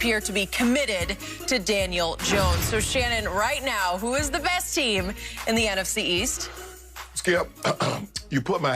appear to be committed to Daniel Jones. So, Shannon, right now, who is the best team in the NFC East? Skip, you put my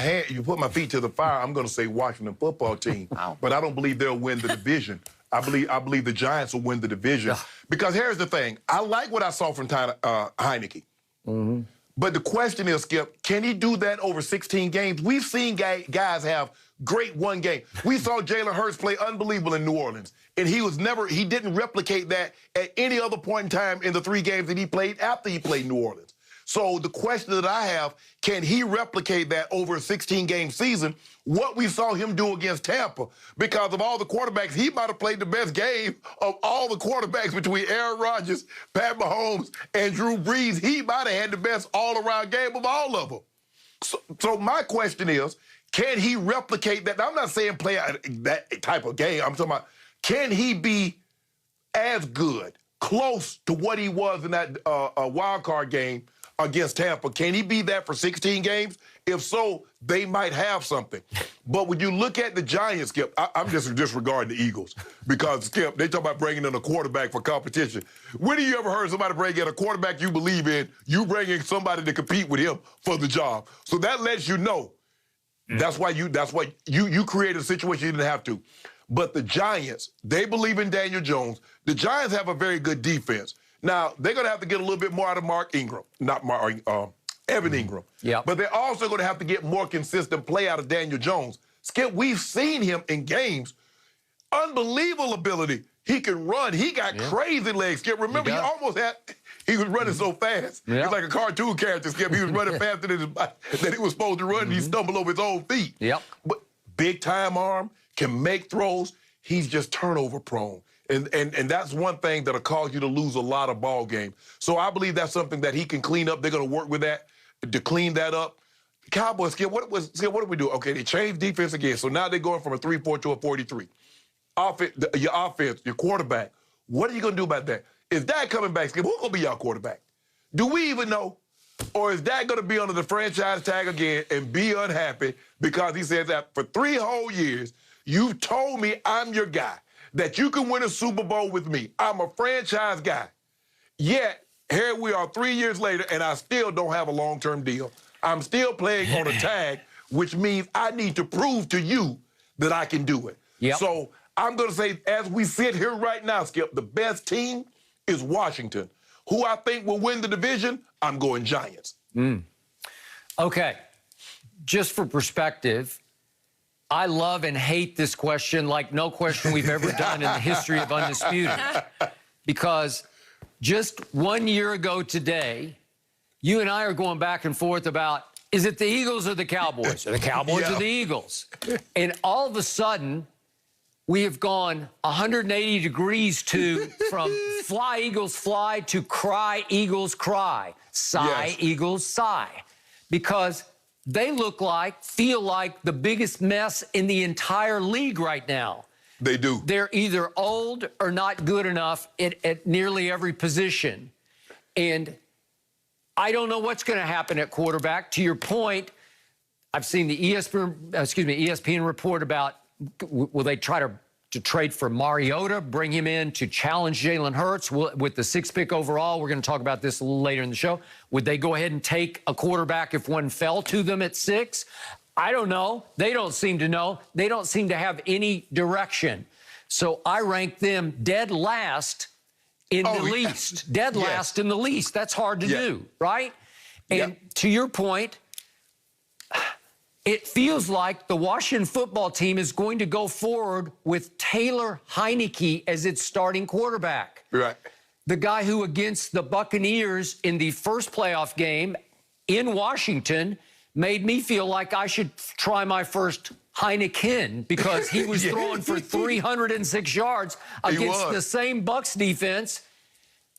feet to the fire. I'm going to say Washington football team, but I don't believe they'll win the division. I believe the Giants will win the division because here's the thing. I like what I saw from Heineke. Mm-hmm. But the question is, Skip, can he do that over 16 games? We've seen guys have great one game. We saw Jalen Hurts play unbelievable in New Orleans, and he didn't replicate that at any other point in time in the 3 games that he played after he played New Orleans. So the question that I have, can he replicate that over a 16-game season, what we saw him do against Tampa? Because of all the quarterbacks, he might have played the best game of all the quarterbacks between Aaron Rodgers, Pat Mahomes, and Drew Brees. He might have had the best all-around game of all of them. So my question is, can he replicate that? Now, I'm not saying play that type of game. I'm talking about, can he be as good, close to what he was in that wild card game against Tampa? Can he be that for 16 games? If so, they might have something. But when you look at the Giants, Skip, I'm just disregarding the Eagles because, Skip, they talk about bringing in a quarterback for competition. When have you ever heard somebody bring in a quarterback you believe in, you bring in somebody to compete with him for the job? So that lets you know that's why you created a situation you didn't have to. But the Giants, they believe in Daniel Jones. The Giants have a very good defense. Now, they're going to have to get a little bit more out of Evan Ingram. Yep. But they're also going to have to get more consistent play out of Daniel Jones. Skip, we've seen him in games. Unbelievable ability. He can run. He got crazy legs, Skip. Remember, he was running so fast. He was like a cartoon character, Skip. He was running faster than he was supposed to run, and he stumbled over his own feet. Yep. But big-time arm, can make throws. He's just turnover prone. And that's one thing that'll cause you to lose a lot of ball games. So I believe that's something that he can clean up. They're going to work with that to clean that up. Cowboys, Skip, what do we do? Okay, they changed defense again. So now they're going from a 3-4 to a 43. Your offense, your quarterback, what are you going to do about that? Is Dak coming back, Skip? Who's going to be your quarterback? Do we even know? Or is Dak going to be under the franchise tag again and be unhappy because he says that for 3 whole years, you've told me I'm your guy, that you can win a Super Bowl with me. I'm a franchise guy. Yet, here we are 3 years later, and I still don't have a long-term deal. I'm still playing on a tag, which means I need to prove to you that I can do it. Yep. So I'm going to say, as we sit here right now, Skip, the best team is Washington. Who I think will win the division, I'm going Giants. Okay. Just for perspective, I love and hate this question like no question we've ever done in the history of Undisputed. Because just 1 year ago today, you and I are going back and forth about, is it the Eagles or the Cowboys? Or the Cowboys or the Eagles? And all of a sudden, we have gone 180 degrees from fly, Eagles, fly to cry, Eagles, cry. Sigh, Eagles, sigh. Because they feel like the biggest mess in the entire league right now. They do. They're either old or not good enough at nearly every position. And I don't know what's going to happen at quarterback. To your point, I've seen the ESPN report about will they try to trade for Mariota, bring him in to challenge Jalen Hurts with the 6th pick overall. We're going to talk about this a little later in the show. Would they go ahead and take a quarterback if one fell to them at 6? I don't know. They don't seem to know. They don't seem to have any direction. So I rank them dead last in the least. Dead last in the least. That's hard to do, right? And to your point, it feels like the Washington football team is going to go forward with Taylor Heineke as its starting quarterback. Right. The guy who against the Buccaneers in the first playoff game in Washington made me feel like I should try my first Heineken because he was throwing for 306 yards against the same Bucs defense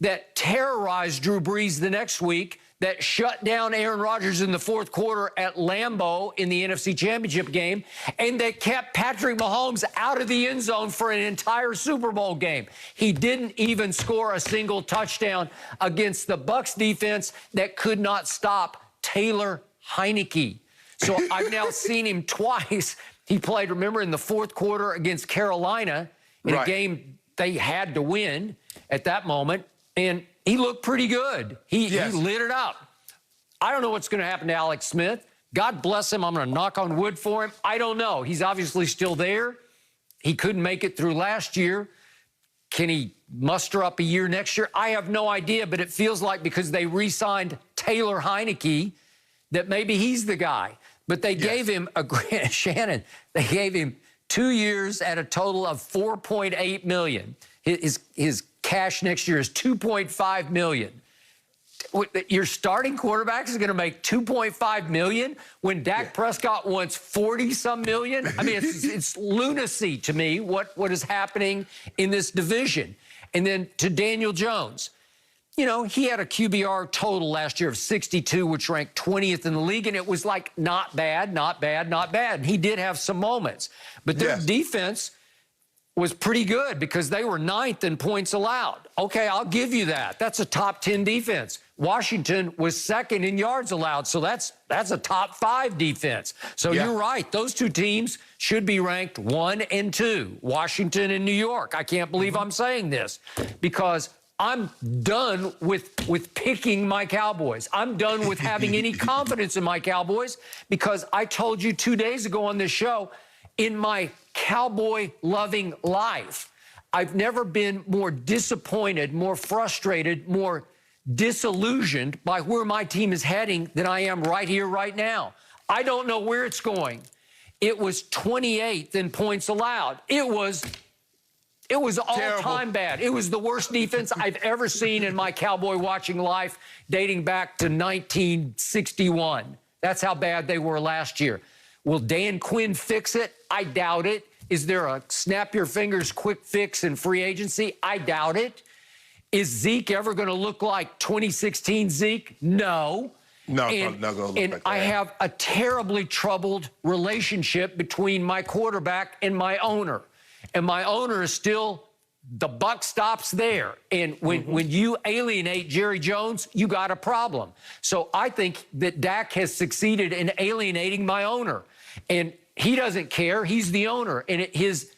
that terrorized Drew Brees the next week, that shut down Aaron Rodgers in the 4th quarter at Lambeau in the NFC Championship game, and that kept Patrick Mahomes out of the end zone for an entire Super Bowl game. He didn't even score a single touchdown against the Bucs defense that could not stop Taylor Heineke. So I've now seen him twice. He played, remember, in the 4th quarter against Carolina in a game they had to win at that moment, and he looked pretty good. He lit it up. I don't know what's going to happen to Alex Smith. God bless him. I'm going to knock on wood for him. I don't know. He's obviously still there. He couldn't make it through last year. Can he muster up a year next year? I have no idea, but it feels like because they re-signed Taylor Heineke that maybe he's the guy. But they gave him Shannon, they gave him 2 years at a total of $4.8 million. His cash next year is $2.5 million. Your starting quarterback is going to make $2.5 million when Dak Prescott wants 40-some million. I mean, it's lunacy to me what is happening in this division. And then to Daniel Jones, you know, he had a QBR total last year of 62, which ranked 20th in the league, and it was like not bad, not bad, not bad. And he did have some moments, but their defense was pretty good because they were 9th in points allowed. Okay, I'll give you that. That's a top 10 defense. Washington was 2nd in yards allowed, so that's a top 5 defense. So you're right. Those two teams should be ranked 1 and 2, Washington and New York. I can't believe I'm saying this because I'm done with picking my Cowboys. I'm done with having any confidence in my Cowboys because I told you 2 days ago on this show, in my Cowboy-loving life, I've never been more disappointed, more frustrated, more disillusioned by where my team is heading than I am right here, right now. I don't know where it's going. It was 28th in points allowed. It was all-time bad. It was the worst defense I've ever seen in my Cowboy watching life, dating back to 1961. That's how bad they were last year. Will Dan Quinn fix it? I doubt it. Is there a snap-your-fingers quick fix in free agency? I doubt it. Is Zeke ever going to look like 2016 Zeke? No. No, not going to look like that. I have a terribly troubled relationship between my quarterback and my owner. And my owner is still, the buck stops there. And when you alienate Jerry Jones, you got a problem. So I think that Dak has succeeded in alienating my owner. And he doesn't care. He's the owner. And his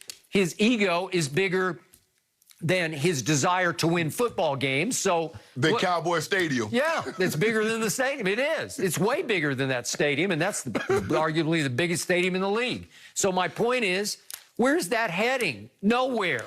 ego is bigger than his desire to win football games. So the Cowboy Stadium. Yeah, it's bigger than the stadium. It is. It's way bigger than that stadium, and that's arguably the biggest stadium in the league. So my point is, where's that heading? Nowhere.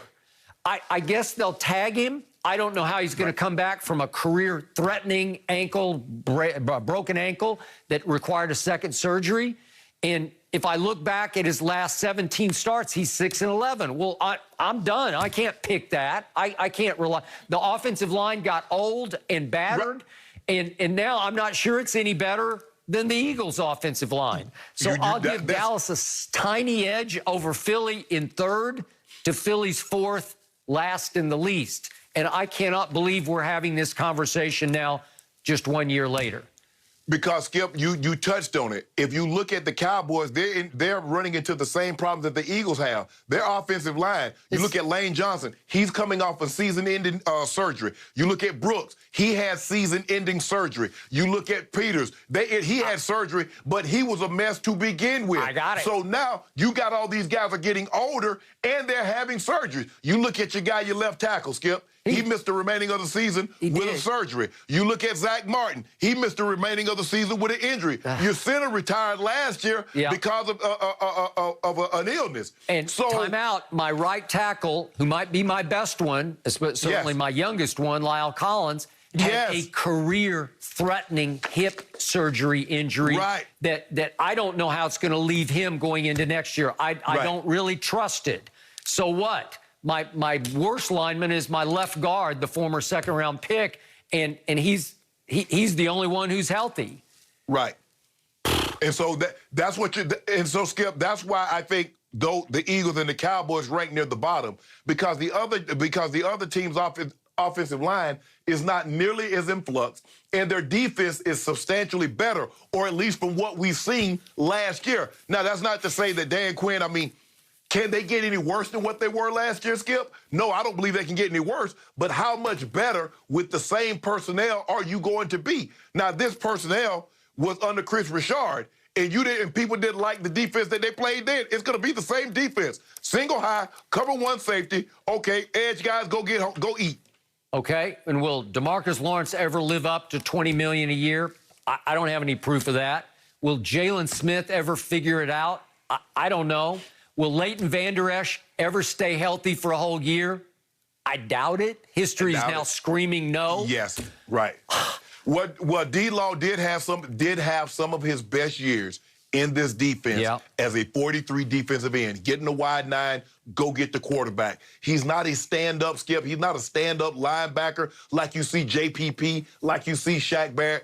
I guess they'll tag him. I don't know how he's going to come back from a career-threatening broken ankle that required a second surgery. And if I look back at his last 17 starts, he's 6-11. Well, I'm done. I can't pick that. I can't rely. The offensive line got old and battered, and now I'm not sure it's any better than the Eagles' offensive line. So I'll give Dallas a tiny edge over Philly in 3rd to Philly's 4th, last in the least. And I cannot believe we're having this conversation now just 1 year later. Because, Skip, you touched on it. If you look at the Cowboys, they're running into the same problems that the Eagles have. Their offensive line, you look at Lane Johnson, he's coming off a season-ending surgery. You look at Brooks, he had season-ending surgery. You look at Peters, he had surgery, but he was a mess to begin with. I got it. So now you got all these guys are getting older, and they're having surgeries. You look at your guy, your left tackle, Skip. He missed the remaining of the season with a surgery. You look at Zach Martin. He missed the remaining of the season with an injury. Your center retired last year because of an illness. And so, time out, my right tackle, who might be my best one, certainly my youngest one, Lyle Collins, had a career-threatening hip surgery injury that I don't know how it's going to leave him going into next year. I don't really trust it. So what? My worst lineman is my left guard, the former second-round pick, and he's the only one who's healthy. Right. And so that's what Skip, that's why I think though the Eagles and the Cowboys rank near the bottom because the other team's offensive line is not nearly as in flux, and their defense is substantially better, or at least from what we've seen last year. Now, that's not to say that Dan Quinn, I mean, can they get any worse than what they were last year, Skip? No, I don't believe they can get any worse. But how much better with the same personnel are you going to be? Now, this personnel was under Chris Richard, and you didn't, and people didn't like the defense that they played then, it's going to be the same defense. Single high, cover one safety. Okay, edge guys, go eat. Okay, and will DeMarcus Lawrence ever live up to $20 million a year? I don't have any proof of that. Will Jalen Smith ever figure it out? I don't know. Will Leighton Vander Esch ever stay healthy for a whole year? I doubt it. History is now screaming no. Yes, right. What D-Law did have some of his best years in this defense as a 43 defensive end. Getting the wide nine, go get the quarterback. He's not a stand-up skip. He's not a stand-up linebacker like you see JPP, like you see Shaq Barrett.